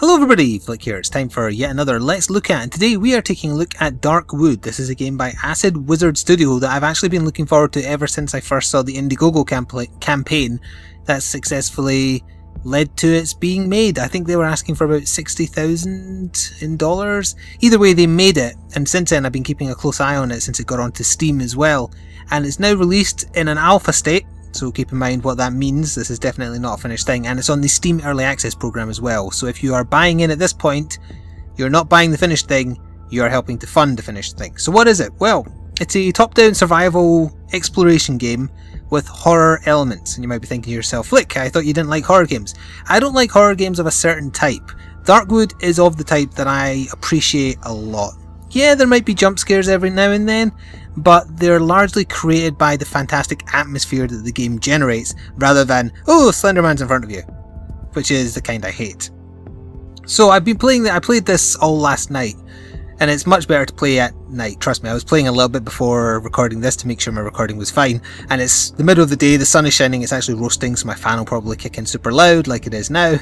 Hello everybody, Flik here. It's time for yet another Let's Look At, and today we are taking a look at Darkwood. This is a game by Acid Wizard Studio that I've actually been looking forward to ever since I first saw the Indiegogo campaign that successfully led to its being made. I think they were asking for about $60,000 in dollars. Either way, they made it, and since then I've been keeping a close eye on it since it got onto Steam as well. And it's now released in an alpha state, so keep in mind what that means. This is definitely not a finished thing, and it's on the Steam Early Access program as well. So if you are buying in at this point, you're not buying the finished thing, you are helping to fund the finished thing. So what is it? Well, it's a top-down survival exploration game with horror elements. And you might be thinking to yourself, Flik, I thought you didn't like horror games. I don't like horror games of a certain type. Darkwood is of the type that I appreciate a lot. Yeah, there might be jump scares every now and then, but they're largely created by the fantastic atmosphere that the game generates, rather than, oh, Slenderman's in front of you, which is the kind I hate. So I've been playing I played this all last night, and it's much better to play at night, trust me. I was playing a little bit before recording this to make sure my recording was fine, and it's the middle of the day, the sun is shining, it's actually roasting, so my fan will probably kick in super loud like it is now.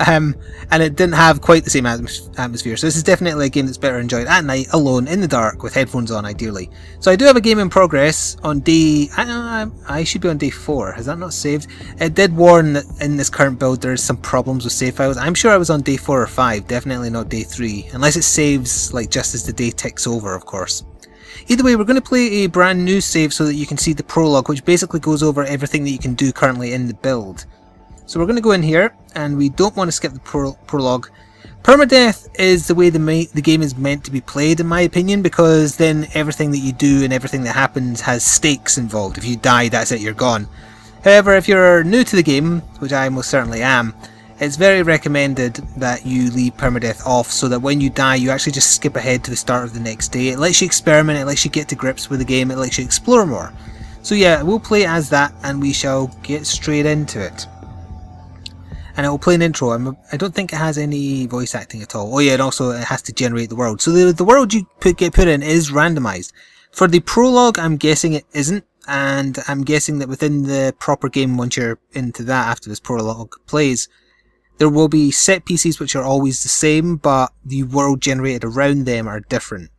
And it didn't have quite the same atmosphere, so this is definitely a game that's better enjoyed at night, alone, in the dark, with headphones on ideally. So I do have a game in progress on day... I should be on day 4, has that not saved? It did warn that in this current build there's some problems with save files. I'm sure I was on day 4 or 5, definitely not day 3, unless it saves like just as the day ticks over, of course. Either way, we're going to play a brand new save so that you can see the prologue, which basically goes over everything that you can do currently in the build. So we're going to go in here, and we don't want to skip the prologue. Permadeath is the way the game is meant to be played, in my opinion, because then everything that you do and everything that happens has stakes involved. If you die, that's it, you're gone. However, if you're new to the game, which I most certainly am, it's very recommended that you leave permadeath off so that when you die you actually just skip ahead to the start of the next day. It lets you experiment, it lets you get to grips with the game, it lets you explore more. So yeah, we'll play as that and we shall get straight into it. And it will play an intro. I don't think it has any voice acting at all. Oh yeah, and also it has to generate the world. So the world you get put in is randomized. For the prologue, I'm guessing it isn't, and I'm guessing that within the proper game, once you're into that after this prologue plays, there will be set pieces which are always the same, but the world generated around them are different,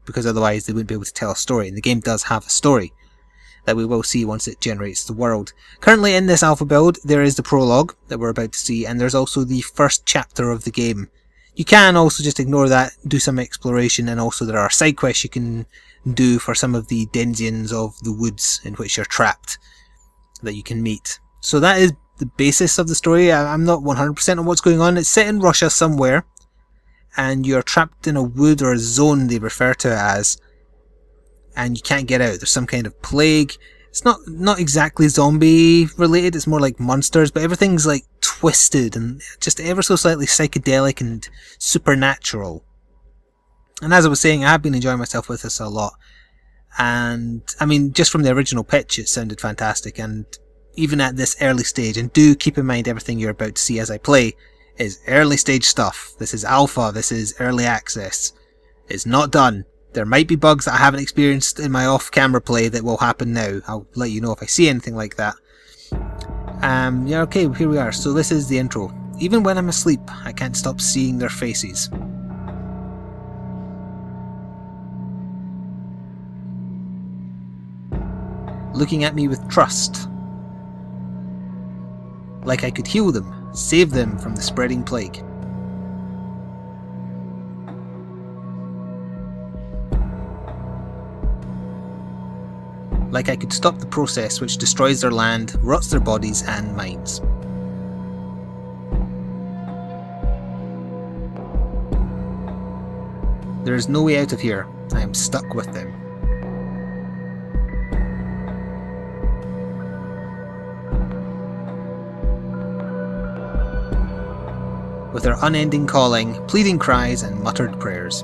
because otherwise they wouldn't be able to tell a story, and the game does have a story that we will see once it generates the world. Currently in this alpha build there is the prologue that we're about to see, and there's also the first chapter of the game. You can also just ignore that, do some exploration, and also there are side quests you can do for some of the denizens of the woods in which you're trapped that you can meet. So that is the basis of the story. I'm not 100% on what's going on. It's set in Russia somewhere, and you're trapped in a wood, or a zone they refer to it as, and you can't get out. There's some kind of plague. It's not exactly zombie related, it's more like monsters, but everything's like twisted and just ever so slightly psychedelic and supernatural. And as I was saying, I have been enjoying myself with this a lot, and I mean, just from the original pitch it sounded fantastic, and even at this early stage, and do keep in mind everything you're about to see as I play is early stage stuff. This is alpha, this is early access. It's not done. There might be bugs that I haven't experienced in my off-camera play that will happen now. I'll let you know if I see anything like that. Yeah, okay, here we are. So this is the intro. Even when I'm asleep, I can't stop seeing their faces. Looking at me with trust. Like I could heal them, save them from the spreading plague. Like I could stop the process which destroys their land, rots their bodies and minds. There is no way out of here. I am stuck with them. With their unending calling, pleading cries and muttered prayers.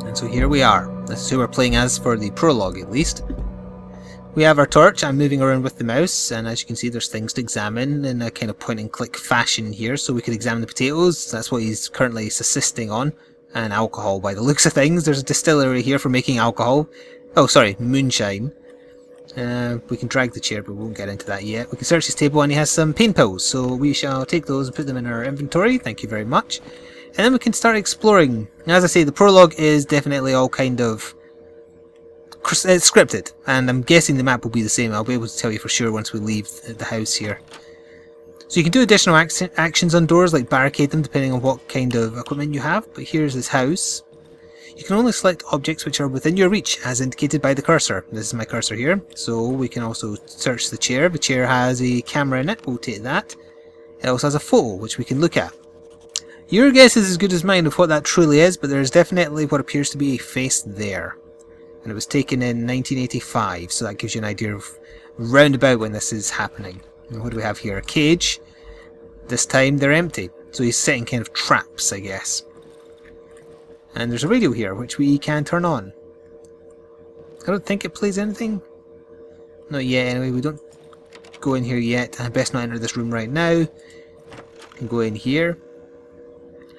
And so here we are. This is who we're playing as for the prologue, at least. We have our torch. I'm moving around with the mouse, and as you can see there's things to examine in a kind of point and click fashion here. So we could examine the potatoes, that's what he's currently subsisting on, and alcohol by the looks of things. There's a distillery here for making alcohol. Oh sorry, moonshine. We can drag the chair, but we won't get into that yet. We can search his table, and he has some pain pills, so we shall take those and put them in our inventory. Thank you very much. And then we can start exploring. Now, as I say, the prologue is definitely all kind of scripted, and I'm guessing the map will be the same. I'll be able to tell you for sure once we leave the house here. So you can do additional actions on doors, like barricade them depending on what kind of equipment you have. But here's his house. You can only select objects which are within your reach, as indicated by the cursor. This is my cursor here. So we can also search the chair. The chair has a camera in it. We'll take that. It also has a photo, which we can look at. Your guess is as good as mine of what that truly is, but there's definitely what appears to be a face there. And it was taken in 1985, so that gives you an idea of roundabout when this is happening. And what do we have here? A cage. This time they're empty, so he's setting kind of traps, I guess. And there's a radio here, which we can turn on. I don't think it plays anything. Not yet, anyway. We don't go in here yet. I best not enter this room right now. We can go in here.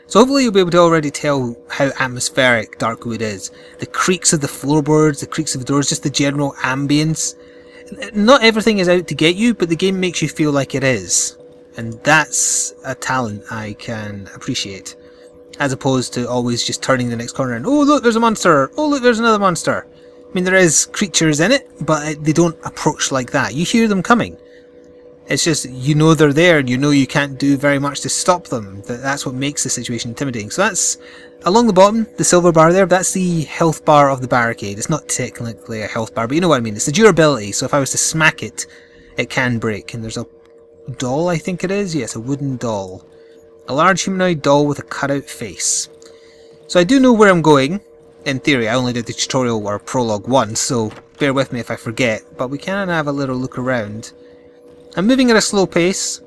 So hopefully you'll be able to already tell how atmospheric Darkwood is. The creaks of the floorboards, the creaks of the doors, just the general ambience. Not everything is out to get you, but the game makes you feel like it is. And that's a talent I can appreciate. As opposed to always just turning the next corner and, oh look, there's a monster! Oh look, there's another monster! I mean, there is creatures in it, but they don't approach like that. You hear them coming. It's just, you know they're there, and you know you can't do very much to stop them. That's what makes the situation intimidating. So that's, along the bottom, the silver bar there, that's the health bar of the barricade. It's not technically a health bar, but you know what I mean. It's the durability, so if I was to smack it, it can break. And there's a doll, I think it is? Yes, a wooden doll. A large humanoid doll with a cutout face. So I do know where I'm going. In theory, I only did the tutorial or prologue once, so bear with me if I forget. But we can have a little look around. I'm moving at a slow pace,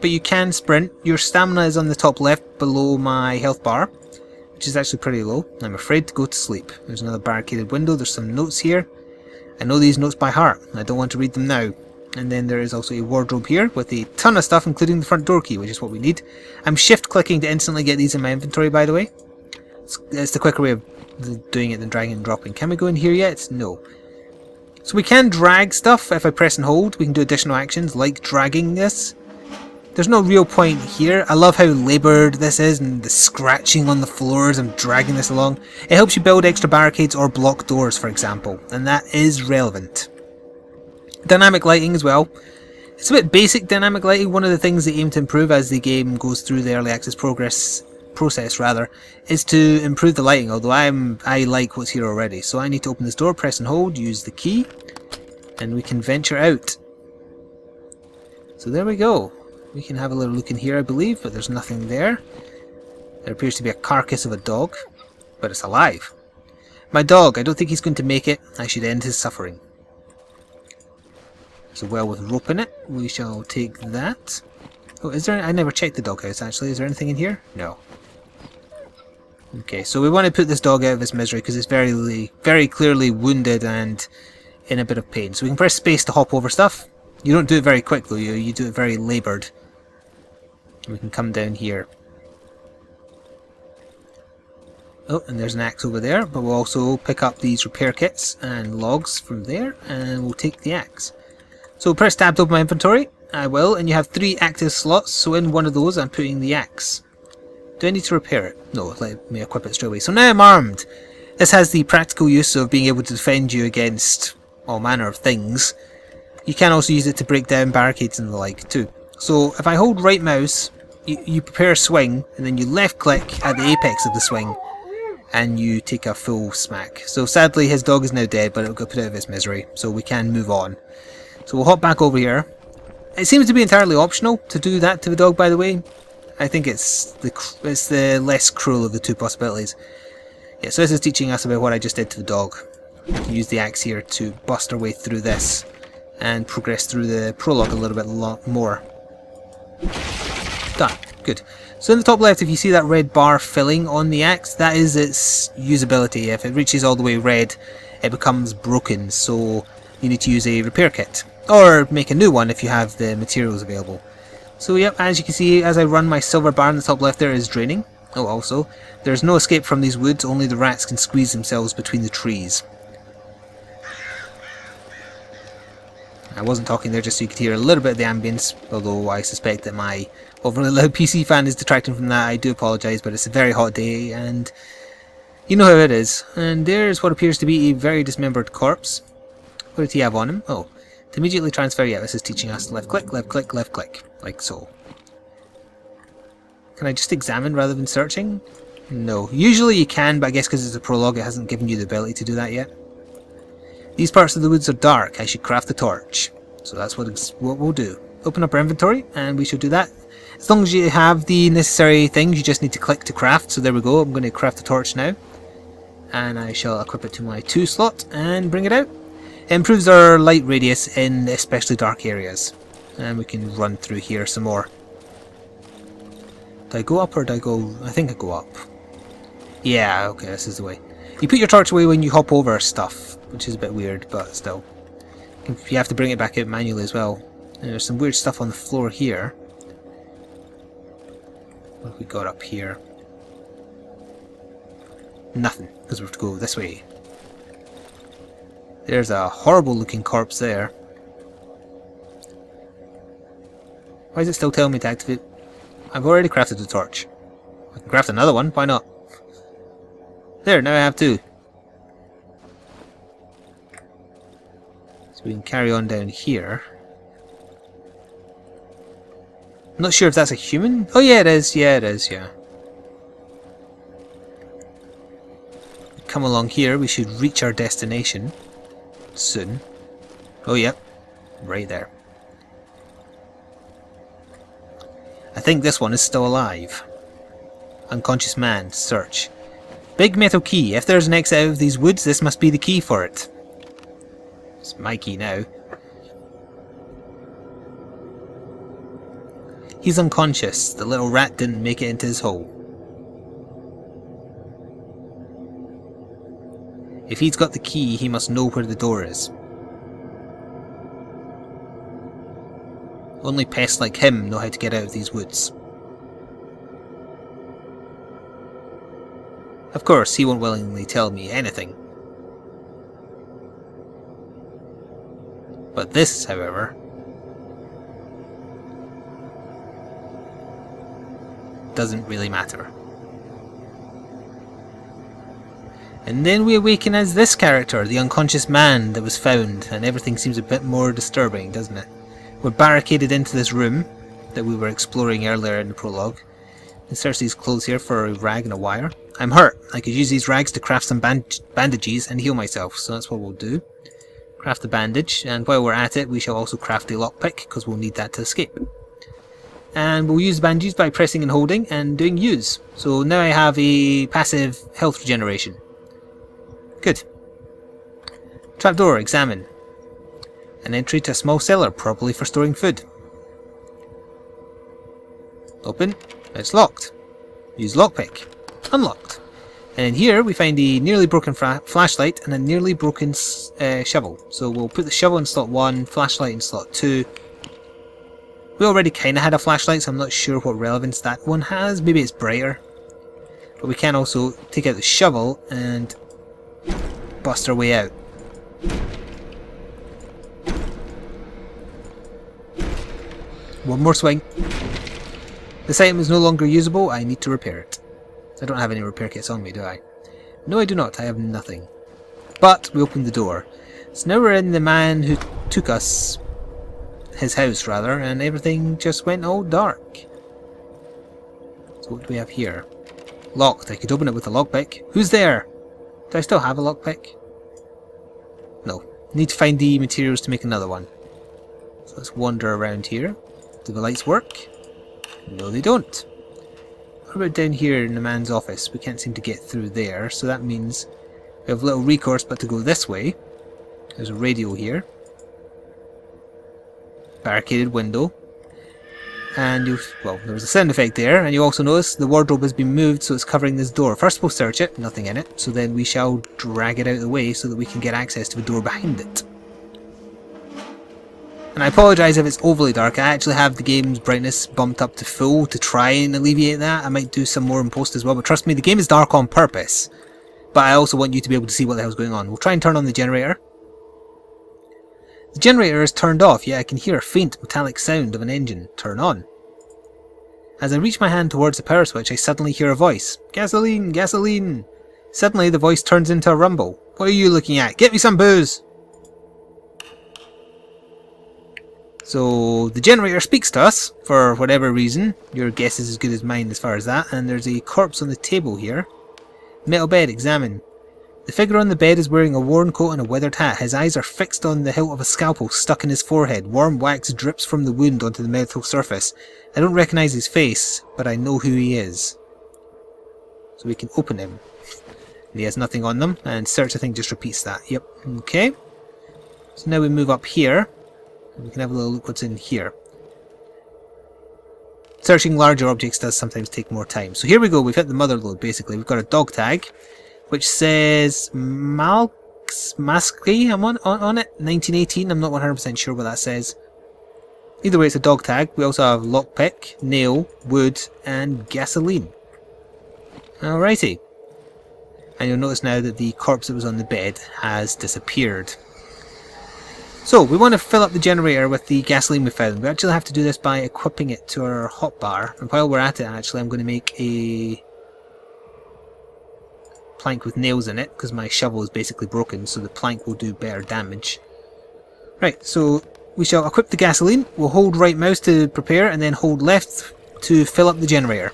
but you can sprint. Your stamina is on the top left below my health bar, which is actually pretty low. I'm afraid to go to sleep. There's another barricaded window. There's some notes here. I know these notes by heart. I don't want to read them now. And then there is also a wardrobe here with a ton of stuff, including the front door key, which is what we need. I'm shift clicking to instantly get these in my inventory, by the way. It's the quicker way of doing it than dragging and dropping. Can we go in here yet? No. So we can drag stuff if I press and hold. We can do additional actions like dragging this. There's no real point here. I love how laboured this is and the scratching on the floors and dragging this along. It helps you build extra barricades or block doors, for example, and that is relevant. Dynamic lighting as well. It's a bit basic dynamic lighting. One of the things they aim to improve as the game goes through the early access process rather, is to improve the lighting, although I like what's here already. So I need to open this door, press and hold, use the key, and we can venture out. So there we go. We can have a little look in here, I believe, but there's nothing there. There appears to be a carcass of a dog, but it's alive. My dog, I don't think he's going to make it. I should end his suffering. There's a well with rope in it. We shall take that. Oh, is there... I never checked the doghouse, actually. Is there anything in here? No. Okay, so we want to put this dog out of his misery because it's very clearly wounded and in a bit of pain. So we can press space to hop over stuff. You don't do it very quick, though. You do it very laboured. We can come down here. Oh, and there's an axe over there, but we'll also pick up these repair kits and logs from there, and we'll take the axe. So press tab to open my inventory. I will, and you have 3 active slots, so in one of those I'm putting the axe. Do I need to repair it? No, let me equip it straight away. So now I'm armed. This has the practical use of being able to defend you against all manner of things. You can also use it to break down barricades and the like too. So if I hold right mouse, you prepare a swing, and then you left click at the apex of the swing, and you take a full smack. So sadly his dog is now dead, but it'll go put out of his misery, so we can move on. So we'll hop back over here. It seems to be entirely optional to do that to the dog, by the way. I think it's the less cruel of the two possibilities. Yeah, so this is teaching us about what I just did to the dog. Use the axe here to bust our way through this and progress through the prologue a little bit more. Done. Good. So in the top left, if you see that red bar filling on the axe, that is its usability. If it reaches all the way red, it becomes broken, so you need to use a repair kit. Or make a new one if you have the materials available. So yep, as you can see, as I run, my silver bar in the top left there is draining. Oh, also, there's no escape from these woods, only the rats can squeeze themselves between the trees. I wasn't talking there just so you could hear a little bit of the ambience, although I suspect that my overly loud PC fan is detracting from that. I do apologise, but it's a very hot day and you know how it is. And there's what appears to be a very dismembered corpse. What did he have on him? Oh, to immediately transfer, yeah, this is teaching us left click, left click, left click, like so. Can I just examine rather than searching? No. Usually you can, but I guess because it's a prologue it hasn't given you the ability to do that yet. These parts of the woods are dark. I should craft a torch. So that's what we'll do. Open up our inventory and we should do that. As long as you have the necessary things, you just need to click to craft. So there we go. I'm going to craft a torch now. And I shall equip it to my 2 slot and bring it out. It improves our light radius in especially dark areas. And we can run through here some more. Do I go up or do I go... I think I go up. Yeah, okay, this is the way. You put your torch away when you hop over stuff, which is a bit weird, but still. You have to bring it back out manually as well. And there's some weird stuff on the floor here. What have we got up here? Nothing, because we have to go this way. There's a horrible looking corpse there. Why is it still telling me to activate? I've already crafted the torch. I can craft another one, why not? There, now I have 2. So we can carry on down here. I'm not sure if that's a human. Oh yeah, it is. Yeah, it is, yeah. Come along here, we should reach our destination soon. Oh yep, right there. I think this one is still alive. Unconscious man, search. Big metal key. If there's an exit out of these woods, this must be the key for it. It's my key now. He's unconscious. The little rat didn't make it into his hole. If he's got the key, he must know where the door is. Only pests like him know how to get out of these woods. Of course, he won't willingly tell me anything. But this, however, doesn't really matter. And then we awaken as this character, the unconscious man that was found, and everything seems a bit more disturbing, doesn't it? We're barricaded into this room that we were exploring earlier in the prologue. Insert these clothes here for a rag and a wire. I'm hurt. I could use these rags to craft some bandages and heal myself, so that's what we'll do. Craft the bandage, and while we're at it, we shall also craft a lockpick, because we'll need that to escape. And we'll use the bandages by pressing and holding and doing use. So now I have a passive health regeneration. Good. Trapdoor, examine. An entry to a small cellar, probably for storing food. Open. It's locked. Use lockpick. Unlocked. And in here we find a nearly broken flashlight and a nearly broken shovel. So we'll put the shovel in slot 1, flashlight in slot 2. We already kind of had a flashlight, so I'm not sure what relevance that one has. Maybe it's brighter. But we can also take out the shovel and bust our way out. One more swing. This item is no longer usable. I need to repair it. I don't have any repair kits on me, do I? No, I do not. I have nothing. But we opened the door. So now we're in the man who took us, his house rather, and everything just went all dark. So what do we have here? Locked. I could open it with a lockpick. Who's there? Do I still have a lockpick? No. Need to find the materials to make another one. So let's wander around here. Do the lights work? No, they don't. What about down here in the man's office? We can't seem to get through there, so that means we have little recourse but to go this way. There's a radio here. Barricaded window. And well, there was a sound effect there, and you also notice the wardrobe has been moved so it's covering this door. First we'll search it, nothing in it, so then we shall drag it out of the way so that we can get access to the door behind it. And I apologise if it's overly dark. I actually have the game's brightness bumped up to full to try and alleviate that. I might do some more in post as well, but trust me, the game is dark on purpose. But I also want you to be able to see what the hell's going on. We'll try and turn on the generator. The generator is turned off, yet I can hear a faint metallic sound of an engine turn on. As I reach my hand towards the power switch, I suddenly hear a voice. Gasoline! Gasoline! Suddenly the voice turns into a rumble. What are you looking at? Get me some booze! So the generator speaks to us, for whatever reason. Your guess is as good as mine as far as that. And there's a corpse on the table here. Metal bed, examine. The figure on the bed is wearing a worn coat and a weathered hat. His eyes are fixed on the hilt of a scalpel stuck in his forehead. Warm wax drips from the wound onto the metal surface. I don't recognise his face, but I know who he is. So we can open him. And he has nothing on them, and search I think just repeats that. Yep, okay. So now we move up here. We can have a little look what's in here. Searching larger objects does sometimes take more time. So here we go, we've hit the mother lode basically. We've got a dog tag, which says Maski on it, 1918. I'm not 100% sure what that says. Either way, it's a dog tag. We also have lockpick, nail, wood, and gasoline. Alrighty. And you'll notice now that the corpse that was on the bed has disappeared. So, we want to fill up the generator with the gasoline we found. We actually have to do this by equipping it to our hotbar. And while we're at it, actually, I'm going to make a plank with nails in it, because my shovel is basically broken, so the plank will do better damage. Right, so we shall equip the gasoline. We'll hold right mouse to prepare, and then hold left to fill up the generator.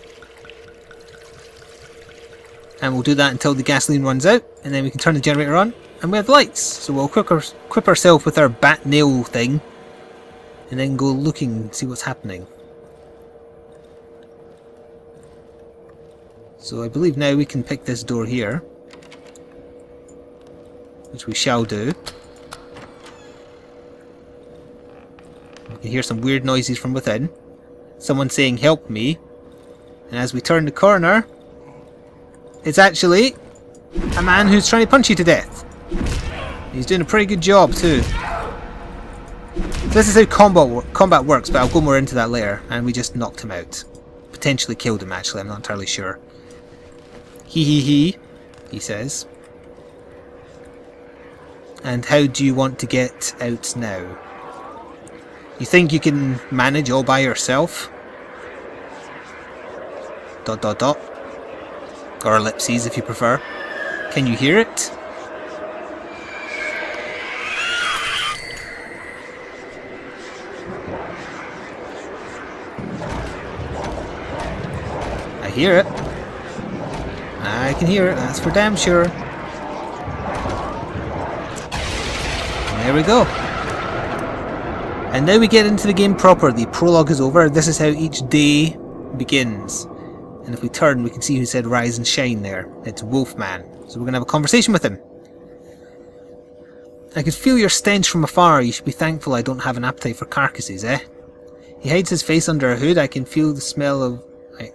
And we'll do that until the gasoline runs out, and then we can turn the generator on, and we have lights. So we'll equip ourselves with our bat nail thing, and then go looking and see what's happening. So I believe now we can pick this door here, which we shall do. We can hear some weird noises from within. Someone saying help me. And as we turn the corner, it's actually a man who's trying to punch you to death. He's doing a pretty good job too. So this is how combat works, but I'll go more into that later. And we just knocked him out. Potentially killed him actually, I'm not entirely sure. He says. And how do you want to get out now? You think you can manage all by yourself? ... Or ellipses if you prefer. Can you hear it? I hear it. I can hear it, that's for damn sure. And there we go. And now we get into the game proper. The prologue is over. This is how each day begins. And if we turn, we can see who said rise and shine there. It's Wolfman. So we're going to have a conversation with him. I can feel your stench from afar. You should be thankful I don't have an appetite for carcasses, eh? He hides his face under a hood. I can feel the smell of...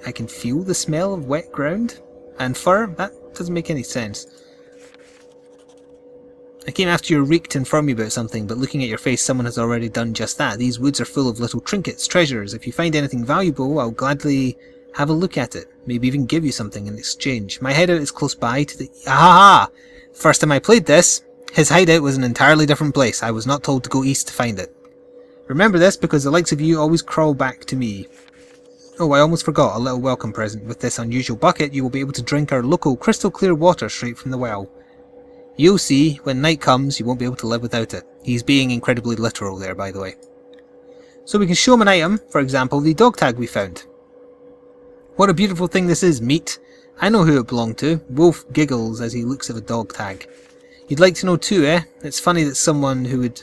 I can feel the smell of wet ground and fur? That doesn't make any sense. I came after your reek to inform you about something, but looking at your face, someone has already done just that. These woods are full of little trinkets, treasures. If you find anything valuable, I'll gladly have a look at it. Maybe even give you something in exchange. My hideout is close by to the... Ahaha! First time I played this, his hideout was an entirely different place. I was not told to go east to find it. Remember this, because the likes of you always crawl back to me. Oh, I almost forgot, a little welcome present. With this unusual bucket, you will be able to drink our local crystal clear water straight from the well. You'll see, when night comes, you won't be able to live without it. He's being incredibly literal there, by the way. So we can show him an item, for example, the dog tag we found. What a beautiful thing this is, meat. I know who it belonged to. Wolf giggles as he looks at the dog tag. You'd like to know too, eh? It's funny that someone who would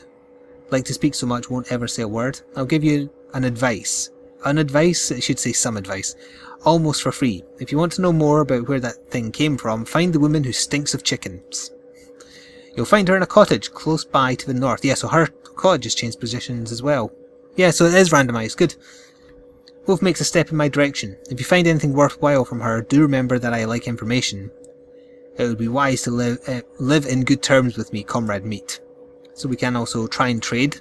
like to speak so much won't ever say a word. I'll give you an advice. An advice? It should say some advice. Almost for free. If you want to know more about where that thing came from, find the woman who stinks of chickens. You'll find her in a cottage close by to the north. Yeah, so her cottage has changed positions as well. Yeah, so it is randomised. Good. Wolf makes a step in my direction. If you find anything worthwhile from her, do remember that I like information. It would be wise to live in good terms with me, Comrade Meat. So we can also try and trade.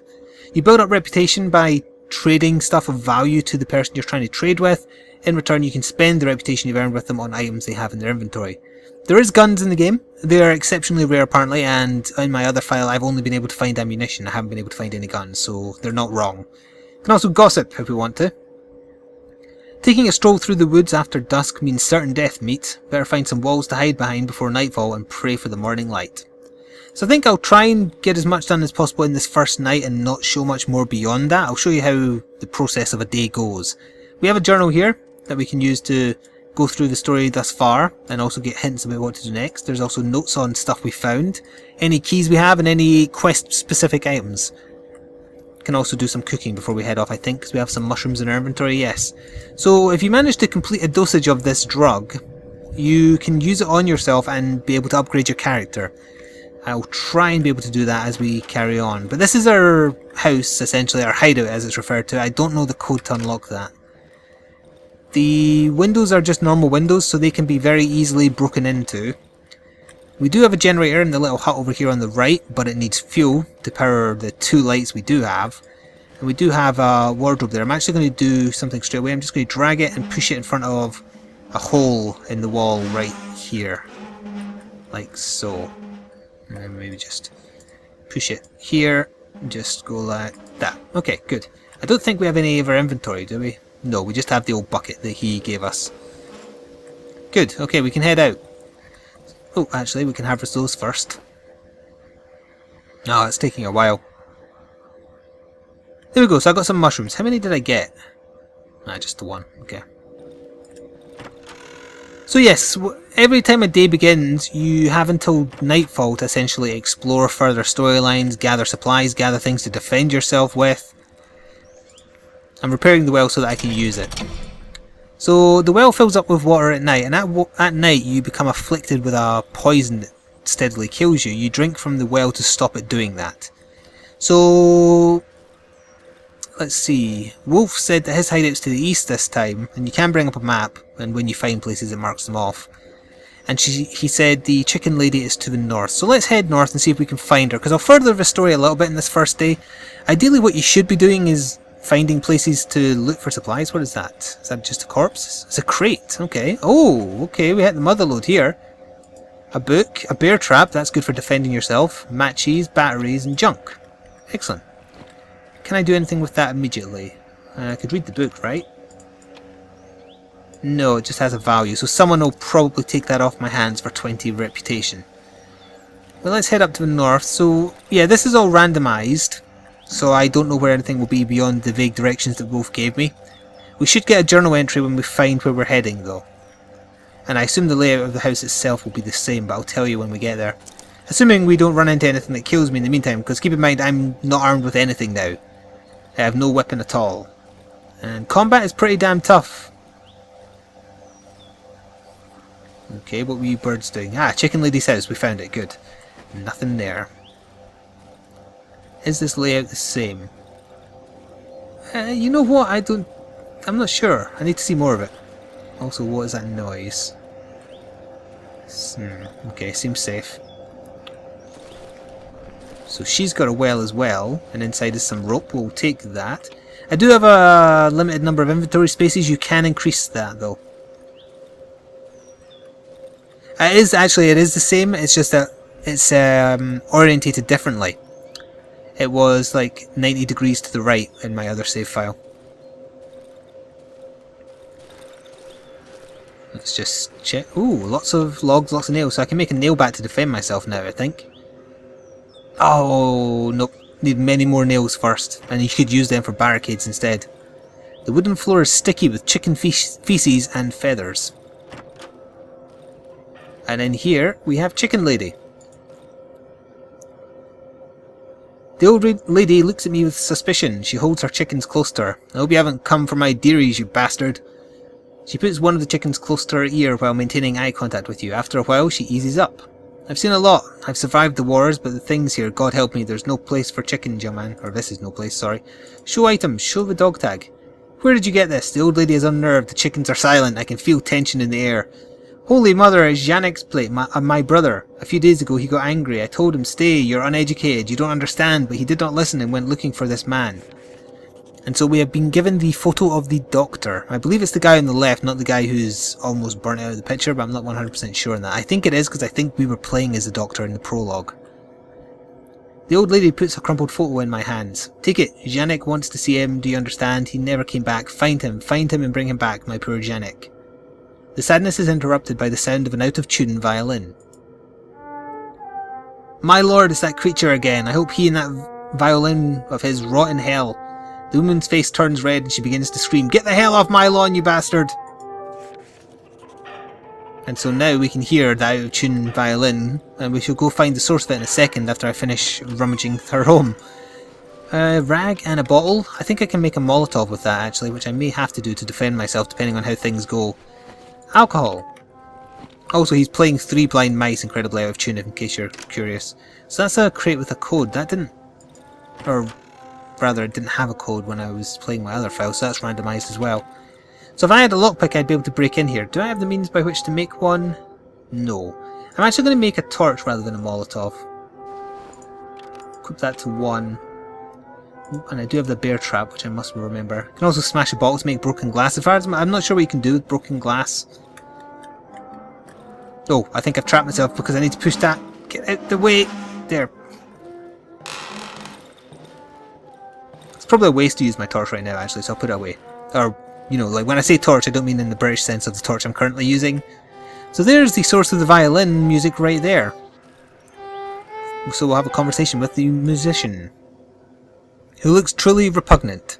You build up reputation by trading stuff of value to the person you're trying to trade with. In return, you can spend the reputation you've earned with them on items they have in their inventory. There is guns in the game. They are exceptionally rare apparently, and in my other file I've only been able to find ammunition. I haven't been able to find any guns, so they're not wrong. We can also gossip if we want to. Taking a stroll through the woods after dusk means certain death meet. Better find some walls to hide behind before nightfall and pray for the morning light. So I think I'll try and get as much done as possible in this first night and not show much more beyond that. I'll show you how the process of a day goes. We have a journal here that we can use to go through the story thus far and also get hints about what to do next. There's also notes on stuff we found, any keys we have and any quest specific items. Can also do some cooking before we head off, I think, because we have some mushrooms in our inventory, yes. So if you manage to complete a dosage of this drug, you can use it on yourself and be able to upgrade your character. I'll try and be able to do that as we carry on. But this is our house, essentially, our hideout as it's referred to. I don't know the code to unlock that. The windows are just normal windows, so they can be very easily broken into. We do have a generator in the little hut over here on the right, but it needs fuel to power the 2 lights we do have. And we do have a wardrobe there. I'm actually going to do something straight away. I'm just going to drag it and push it in front of a hole in the wall right here. Like so. And maybe just push it here. Just go like that. Okay, good. I don't think we have any of our inventory, do we? No, we just have the old bucket that he gave us. Good. Okay, we can head out. Oh, actually, we can harvest those first. Oh, it's taking a while. There we go, so I got some mushrooms. How many did I get? Ah, just the one. Okay. So yes, every time a day begins, you have until nightfall to essentially explore further storylines, gather supplies, gather things to defend yourself with. I'm repairing the well so that I can use it. So the well fills up with water at night, and at night you become afflicted with a poison that steadily kills you. You drink from the well to stop it doing that. So let's see. Wolf said that his hideout's to the east this time, and you can bring up a map, and when you find places it marks them off. And he said the chicken lady is to the north. So let's head north and see if we can find her, because I'll further the story a little bit in this first day. Ideally what you should be doing is finding places to look for supplies. What is that? Is that just a corpse? It's a crate. Okay. Oh, okay. We hit the mother lode here. A book, a bear trap. That's good for defending yourself. Matches, batteries, and junk. Excellent. Can I do anything with that immediately? I could read the book, right? No, it just has a value. So someone will probably take that off my hands for 20 reputation. Well, let's head up to the north. So, yeah, this is all randomized. So I don't know where anything will be beyond the vague directions that Wolf gave me. We should get a journal entry when we find where we're heading though. And I assume the layout of the house itself will be the same, but I'll tell you when we get there. Assuming we don't run into anything that kills me in the meantime, because keep in mind I'm not armed with anything now. I have no weapon at all. And combat is pretty damn tough. Okay, what were you birds doing? Ah, Chicken Lady's house, we found it, good. Nothing there. Is this layout the same? You know what, I'm not sure. I need to see more of it. Also, what is that noise? Okay, seems safe. So she's got a well as well, and inside is some rope. We'll take that. I do have a limited number of inventory spaces. You can increase that though. It is the same. It's just that it's orientated differently. It was like 90 degrees to the right in my other save file. Let's just check. Ooh, lots of logs, lots of nails. So I can make a nail bat to defend myself now, I think. Oh, nope. Need many more nails first. And you could use them for barricades instead. The wooden floor is sticky with chicken feces and feathers. And in here, we have Chicken Lady. The old lady looks at me with suspicion. She holds her chickens close to her. I hope you haven't come for my dearies, you bastard. She puts one of the chickens close to her ear while maintaining eye contact with you. After a while, she eases up. I've seen a lot. I've survived the wars, but the things here, God help me, there's no place for chickens, young man. Or this is no place, sorry. Show items. Show the dog tag. Where did you get this? The old lady is unnerved. The chickens are silent. I can feel tension in the air. Holy mother, it's Yannick's plate, my brother. A few days ago he got angry. I told him, stay, you're uneducated, you don't understand, but he did not listen and went looking for this man. And so we have been given the photo of the doctor. I believe it's the guy on the left, not the guy who's almost burnt out of the picture, but I'm not 100% sure on that. I think it is, because I think we were playing as the doctor in the prologue. The old lady puts a crumpled photo in my hands. Take it. Janek wants to see him, do you understand? He never came back. Find him and bring him back, my poor Janek. The sadness is interrupted by the sound of an out-of-tune violin. My lord, it's that creature again. I hope he and that violin of his rot in hell. The woman's face turns red and she begins to scream, "Get the hell off my lawn, you bastard!" And so now we can hear the out-of-tune violin, and we shall go find the source of it in a second after I finish rummaging her home. A rag and a bottle. I think I can make a Molotov with that actually, which I may have to do to defend myself depending on how things go. Alcohol. Also, he's playing Three Blind Mice incredibly out of tune, in case you're curious. So that's a crate with a code. That didn't... Or rather, it didn't have a code when I was playing my other file, so that's randomised as well. So if I had a lockpick, I'd be able to break in here. Do I have the means by which to make one? No. I'm actually going to make a torch rather than a Molotov. Equip that to 1. And I do have the bear trap, which I must remember. I can also smash a bottle to make broken glass. As far as I'm not sure what you can do with broken glass. Oh, I think I've trapped myself because I need to push that. Get out the way. There. It's probably a waste to use my torch right now, actually, so I'll put it away. Or, you know, like when I say torch, I don't mean in the British sense of the torch I'm currently using. So there's the source of the violin music right there. So we'll have a conversation with the musician, who looks truly repugnant.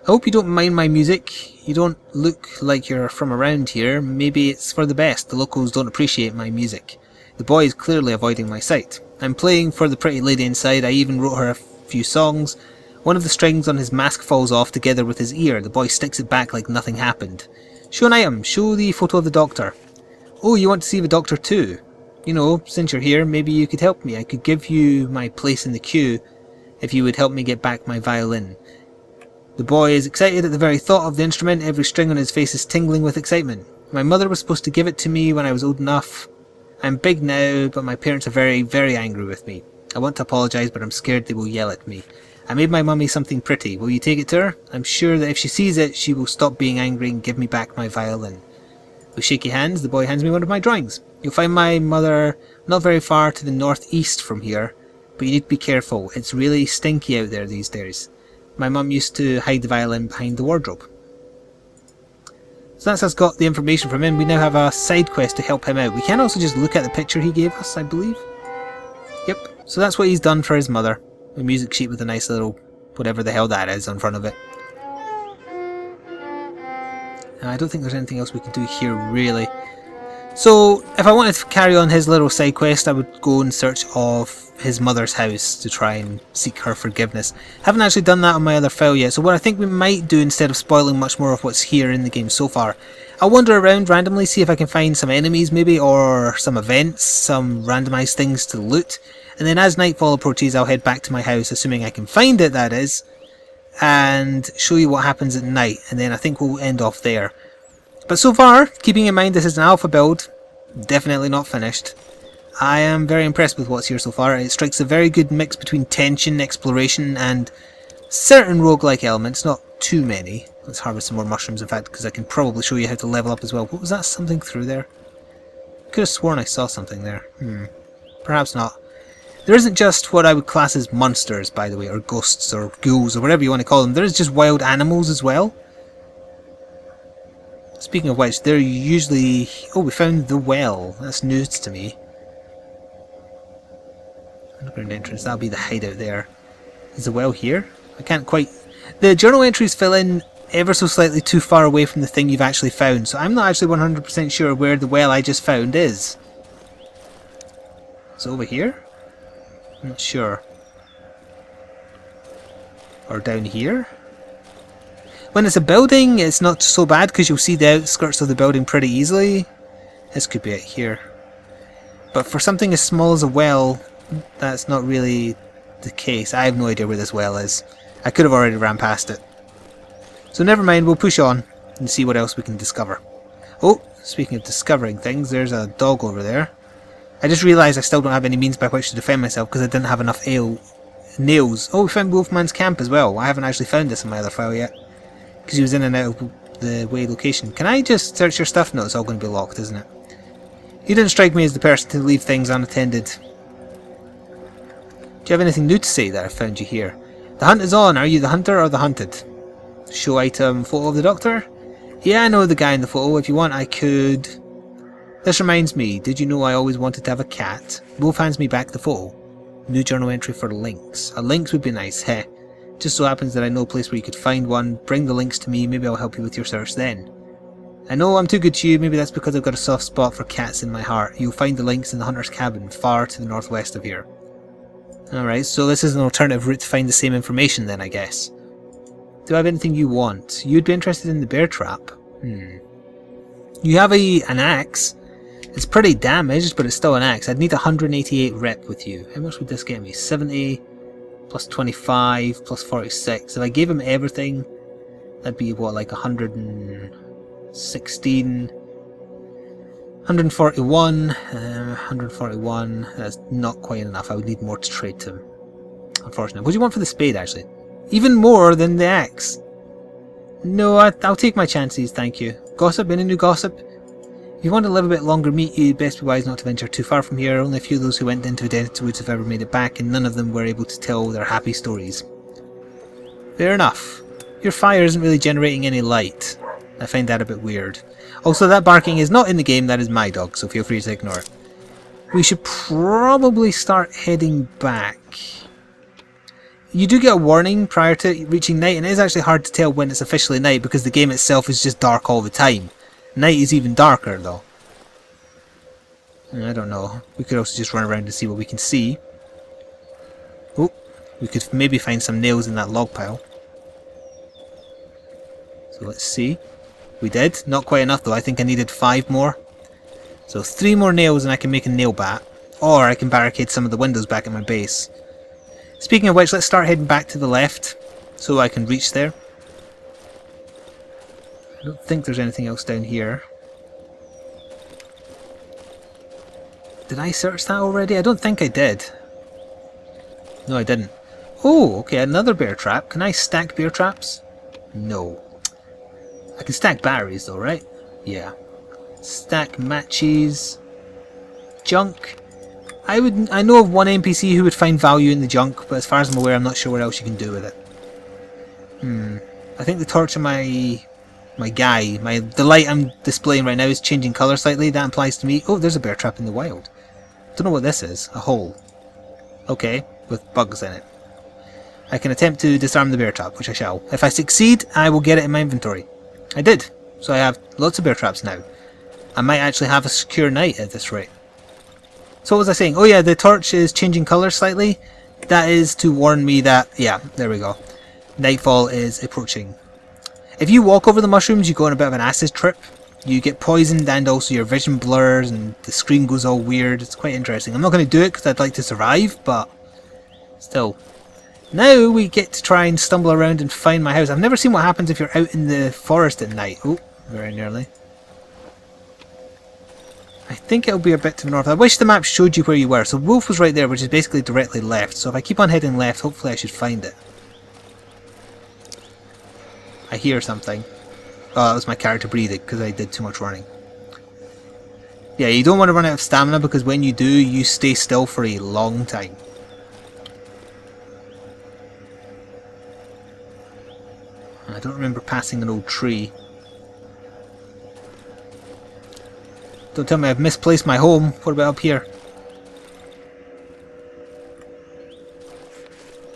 I hope you don't mind my music. You don't look like you're from around here. Maybe it's for the best. The locals don't appreciate my music. The boy is clearly avoiding my sight. I'm playing for the pretty lady inside. I even wrote her a few songs. One of the strings on his mask falls off together with his ear. The boy sticks it back like nothing happened. Show an item. Show the photo of the doctor. Oh, you want to see the doctor too? You know, since you're here, maybe you could help me. I could give you my place in the queue if you would help me get back my violin. The boy is excited at the very thought of the instrument. Every string on his face is tingling with excitement. My mother was supposed to give it to me when I was old enough. I'm big now, but my parents are very, very angry with me. I want to apologise, but I'm scared they will yell at me. I made my mummy something pretty. Will you take it to her? I'm sure that if she sees it, she will stop being angry and give me back my violin. With shaky hands, the boy hands me one of my drawings. You'll find my mother not very far to the northeast from here, but you need to be careful. It's really stinky out there these days. My mum used to hide the violin behind the wardrobe. So that's us got the information from him. We now have a side quest to help him out. We can also just look at the picture he gave us, I believe. Yep, so that's what he's done for his mother. A music sheet with a nice little whatever the hell that is on front of it. I don't think there's anything else we can do here really. So if I wanted to carry on his little side quest, I would go in search of his mother's house to try and seek her forgiveness. Haven't actually done that on my other file yet, so what I think we might do, instead of spoiling much more of what's here in the game so far, I'll wander around randomly, see if I can find some enemies maybe, or some events, some randomised things to loot, and then as nightfall approaches I'll head back to my house, assuming I can find it that is, and show you what happens at night, and then I think we'll end off there. But so far, keeping in mind this is an alpha build, definitely not finished, I am very impressed with what's here so far. It strikes a very good mix between tension, exploration, and certain roguelike elements, not too many. Let's harvest some more mushrooms, in fact, because I can probably show you how to level up as well. What was that, something through there? Could have sworn I saw something there. Perhaps not. There isn't just what I would class as monsters, by the way, or ghosts, or ghouls, or whatever you want to call them. There is just wild animals as well. Speaking of which, they're usually... Oh, we found the well. That's news to me. Underground entrance, that'll be the hideout there. Is the well here? I can't quite... The journal entries fill in ever so slightly too far away from the thing you've actually found, so I'm not actually 100% sure where the well I just found is. Is it over here? I'm not sure. Or down here? When it's a building, it's not so bad because you'll see the outskirts of the building pretty easily. This could be it here. But for something as small as a well, that's not really the case. I have no idea where this well is. I could have already ran past it. So never mind, we'll push on and see what else we can discover. Oh, speaking of discovering things, there's a dog over there. I just realised I still don't have any means by which to defend myself because I didn't have enough ale nails. Oh, we found Wolfman's camp as well. I haven't actually found this in my other file yet. Because he was in and out of the way location. Can I just search your stuff? No, it's all going to be locked, isn't it? You didn't strike me as the person to leave things unattended. Do you have anything new to say that I found you here? The hunt is on. Are you the hunter or the hunted? Show item, photo of the doctor? Yeah, I know the guy in the photo. If you want, I could... This reminds me, did you know I always wanted to have a cat? Wolf hands me back the photo. New journal entry for links. A links would be nice, heh. Just so happens that I know a place where you could find one. Bring the links to me, maybe I'll help you with your search then. I know I'm too good to you, maybe that's because I've got a soft spot for cats in my heart. You'll find the links in the hunter's cabin, far to the northwest of here. Alright, so this is an alternative route to find the same information then, I guess. Do I have anything you want? You'd be interested in the bear trap? You have an axe. It's pretty damaged, but it's still an axe. I'd need 188 rep with you. How much would this get me? 70 plus 25 plus 46. If I gave him everything, that'd be what, like 116, 141, 141. That's not quite enough. I would need more to trade to him. Unfortunately. What do you want for the spade, actually? Even more than the axe. No, I'll take my chances, thank you. Gossip? Any new gossip? If you want to live a bit longer, meet you'd best be wise not to venture too far from here. Only a few of those who went into Identity Woods have ever made it back, and none of them were able to tell their happy stories. Fair enough. Your fire isn't really generating any light. I find that a bit weird. Also, that barking is not in the game, that is my dog, so feel free to ignore it. We should probably start heading back. You do get a warning prior to reaching night, and it is actually hard to tell when it's officially night because the game itself is just dark all the time. Night is even darker though. I don't know. We could also just run around and see what we can see. Oh, we could maybe find some nails in that log pile. So let's see. We did. Not quite enough though. I think I needed 5 more. So 3 more nails and I can make a nail bat. Or I can barricade some of the windows back at my base. Speaking of which, let's start heading back to the left so I can reach there. I don't think there's anything else down here. Did I search that already? I don't think I did. No, I didn't. Oh, okay, another bear trap. Can I stack bear traps? No. I can stack batteries though, right? Yeah. Stack matches. Junk. I know of one NPC who would find value in the junk, but as far as I'm aware, I'm not sure what else you can do with it. I think the torch of my guy, the light I'm displaying right now is changing colour slightly. That implies to me... Oh, there's a bear trap in the wild. Don't know what this is. A hole. Okay, with bugs in it. I can attempt to disarm the bear trap, which I shall. If I succeed, I will get it in my inventory. I did. So I have lots of bear traps now. I might actually have a secure night at this rate. So what was I saying? Oh yeah, the torch is changing colour slightly. That is to warn me that... Yeah, there we go. Nightfall is approaching. If you walk over the mushrooms, you go on a bit of an acid trip. You get poisoned and also your vision blurs and the screen goes all weird. It's quite interesting. I'm not going to do it because I'd like to survive, but still. Now we get to try and stumble around and find my house. I've never seen what happens if you're out in the forest at night. Oh, very nearly. I think it'll be a bit to the north. I wish the map showed you where you were. So Wolf was right there, which is basically directly left. So if I keep on heading left, hopefully I should find it. I hear something. Oh, that was my character breathing because I did too much running. Yeah, you don't want to run out of stamina because when you do, you stay still for a long time. I don't remember passing an old tree. Don't tell me I've misplaced my home. What about up here?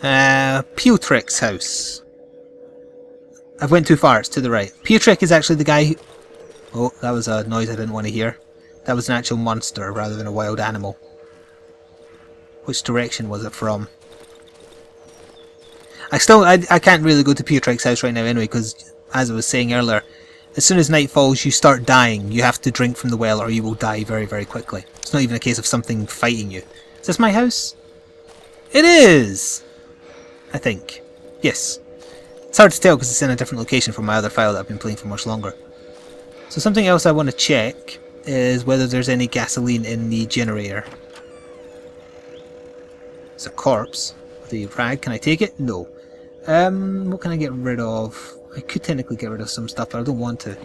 Piotric's house. I've went too far. It's to the right. Piotric is actually the guy who... Oh, that was a noise I didn't want to hear. That was an actual monster rather than a wild animal. Which direction was it from? I can't really go to Piotric's house right now anyway because, as I was saying earlier, as soon as night falls you start dying. You have to drink from the well or you will die very, very quickly. It's not even a case of something fighting you. Is this my house? It is! I think. Yes. It's hard to tell because it's in a different location from my other file that I've been playing for much longer. So something else I want to check is whether there's any gasoline in the generator. It's a corpse. the rag. Can I take it? No. What can I get rid of? I could technically get rid of some stuff, but I don't want to.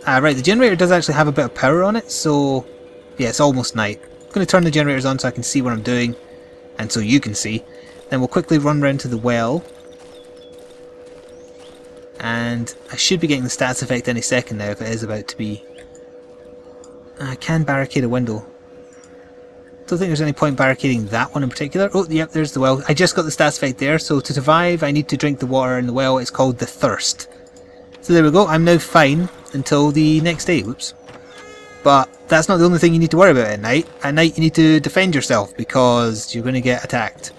Right, the generator does actually have a bit of power on it, so yeah, it's almost night. I'm going to turn the generators on so I can see what I'm doing, and so you can see. Then we'll quickly run round to the well. And I should be getting the stats effect any second now if it is about to be. I can barricade a window. Don't think there's any point barricading that one in particular. Oh, yep, there's the well. I just got the stats effect there, so to survive I need to drink the water in the well. It's called the thirst. So there we go, I'm now fine until the next day. Whoops. But that's not the only thing you need to worry about at night. At night you need to defend yourself because you're going to get attacked.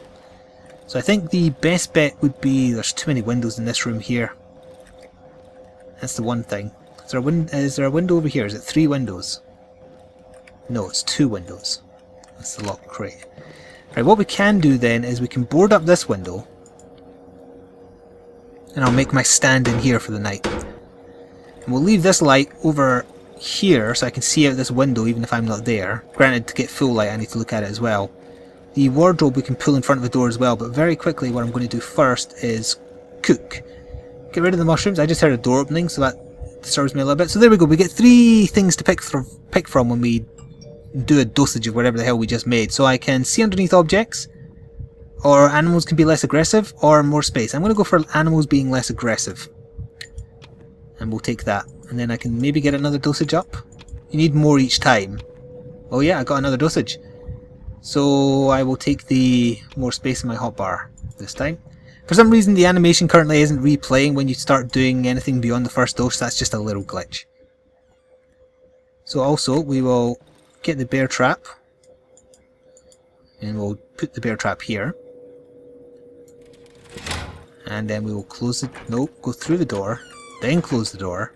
So I think the best bet would be... There's too many windows in this room here. That's the one thing. Is there a window over here? Is it 3 windows? No, it's 2 windows. That's the lock crate. Right, what we can do then is we can board up this window. And I'll make my stand in here for the night. And we'll leave this light over here so I can see out this window even if I'm not there. Granted, to get full light I need to look at it as well. The wardrobe we can pull in front of the door as well, but very quickly what I'm going to do first is cook. Get rid of the mushrooms. I just heard a door opening, so that disturbs me a little bit. So there we go, we get 3 things to pick from when we do a dosage of whatever the hell we just made. So I can see underneath objects, or animals can be less aggressive, or more space. I'm going to go for animals being less aggressive. And we'll take that. And then I can maybe get another dosage up. You need more each time. Oh yeah, I got another dosage. So I will take the more space in my hotbar this time. For some reason the animation currently isn't replaying when you start doing anything beyond the first dose. That's just a little glitch. So also we will get the bear trap. And we'll put the bear trap here. And then we will close it. Nope, go through the door. Then close the door.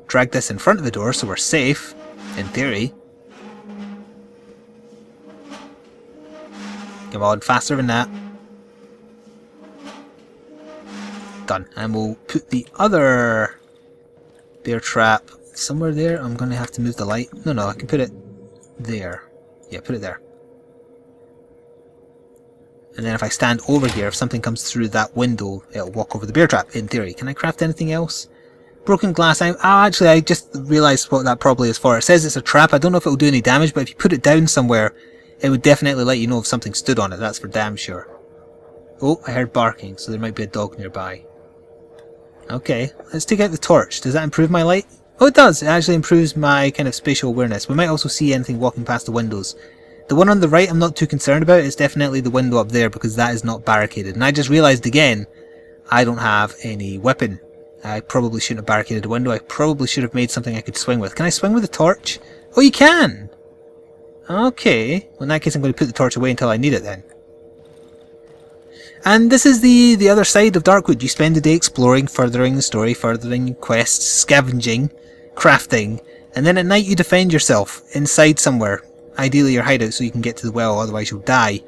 Drag this in front of the door so we're safe, in theory. Come on, faster than that. Done. And we'll put the other bear trap somewhere there. I'm going to have to move the light. No, I can put it there. Yeah, put it there. And then if I stand over here, if something comes through that window, it'll walk over the bear trap, in theory. Can I craft anything else? Broken glass. Actually, I just realised what that probably is for. It says it's a trap. I don't know if it will do any damage, but if you put it down somewhere, it would definitely let you know if something stood on it. That's for damn sure. Oh, I heard barking, so there might be a dog nearby. Okay, let's take out the torch. Does that improve my light? Oh, it does. It actually improves my kind of spatial awareness. We might also see anything walking past the windows. The one on the right I'm not too concerned about. It's definitely the window up there because that is not barricaded. And I just realised again, I don't have any weapon. I probably shouldn't have barricaded the window. I probably should have made something I could swing with. Can I swing with a torch? Oh, you can! Okay. Well, in that case I'm going to put the torch away until I need it then. And this is the other side of Darkwood. You spend the day exploring, furthering the story, furthering quests, scavenging, crafting, and then at night you defend yourself inside somewhere. Ideally your hideout so you can get to the well, otherwise you'll die.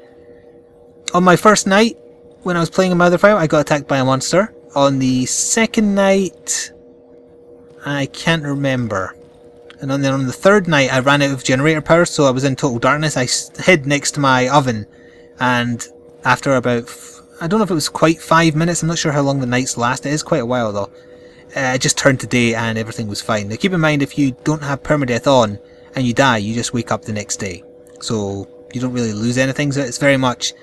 On my first night, when I was playing in my other file, I got attacked by a monster. On the second night, I can't remember. And then on the third night, I ran out of generator power, so I was in total darkness. I hid next to my oven, and after about, I don't know if it was quite 5 minutes, I'm not sure how long the nights last. It is quite a while though. It just turned to day and everything was fine. Now keep in mind, if you don't have permadeath on, and you die, you just wake up the next day. So you don't really lose anything, so it's very much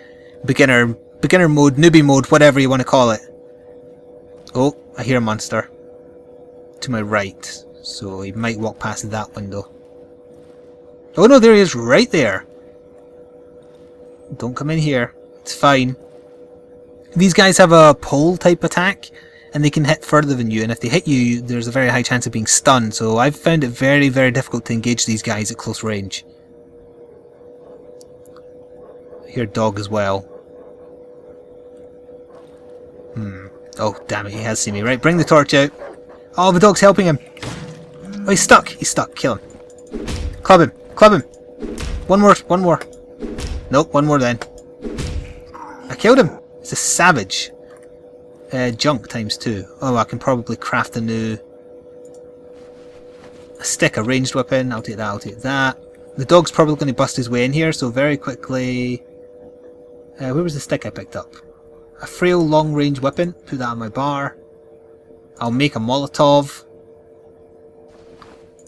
beginner mode, newbie mode, whatever you want to call it. Oh, I hear a monster. To my right. So he might walk past that window. Oh no, there he is, right there. Don't come in here. It's fine. These guys have a pole type attack, and they can hit further than you, and if they hit you, there's a very high chance of being stunned, so I've found it very, very difficult to engage these guys at close range. I hear a dog as well. Oh, damn it, he has seen me. Right, bring the torch out. Oh, the dog's helping him. Oh, he's stuck. He's stuck. Kill him. Club him. Club him. One more. Nope, one more then. I killed him. It's a savage. Junk times 2. Oh, I can probably craft a stick, a ranged weapon. I'll take that, The dog's probably going to bust his way in here, so very quickly... where was the stick I picked up? A frail long-range weapon. Put that on my bar. I'll make a Molotov.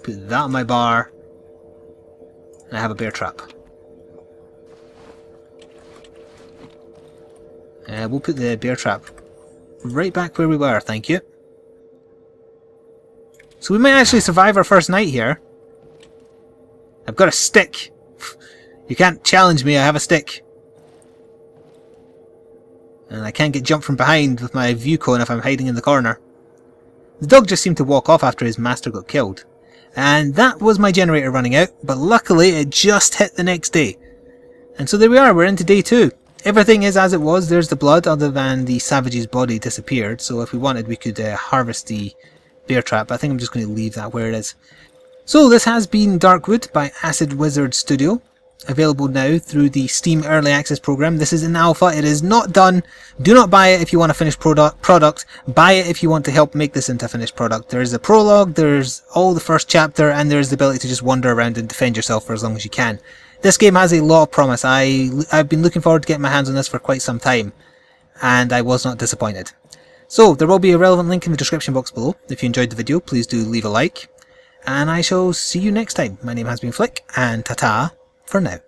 Put that on my bar. And I have a bear trap. We'll put the bear trap right back where we were, thank you. So we might actually survive our first night here. I've got a stick. You can't challenge me, I have a stick. And I can't get jumped from behind with my view cone if I'm hiding in the corner. The dog just seemed to walk off after his master got killed. And that was my generator running out, but luckily it just hit the next day. And so there we are, we're into day 2. Everything is as it was, there's the blood, other than the savage's body disappeared, so if we wanted we could harvest the bear trap, but I think I'm just going to leave that where it is. So this has been Darkwood by Acid Wizard Studio, available now through the Steam Early Access program. This is an alpha, it is not done. Do not buy it if you want a finished product. Buy it if you want to help make this into a finished product. There is a prologue, there's all the first chapter, and there's the ability to just wander around and defend yourself for as long as you can. This game has a lot of promise. I've been looking forward to getting my hands on this for quite some time, and I was not disappointed. So there will be a relevant link in the description box below. If you enjoyed the video, please do leave a like, and I shall see you next time. My name has been Flik, and ta-ta for now.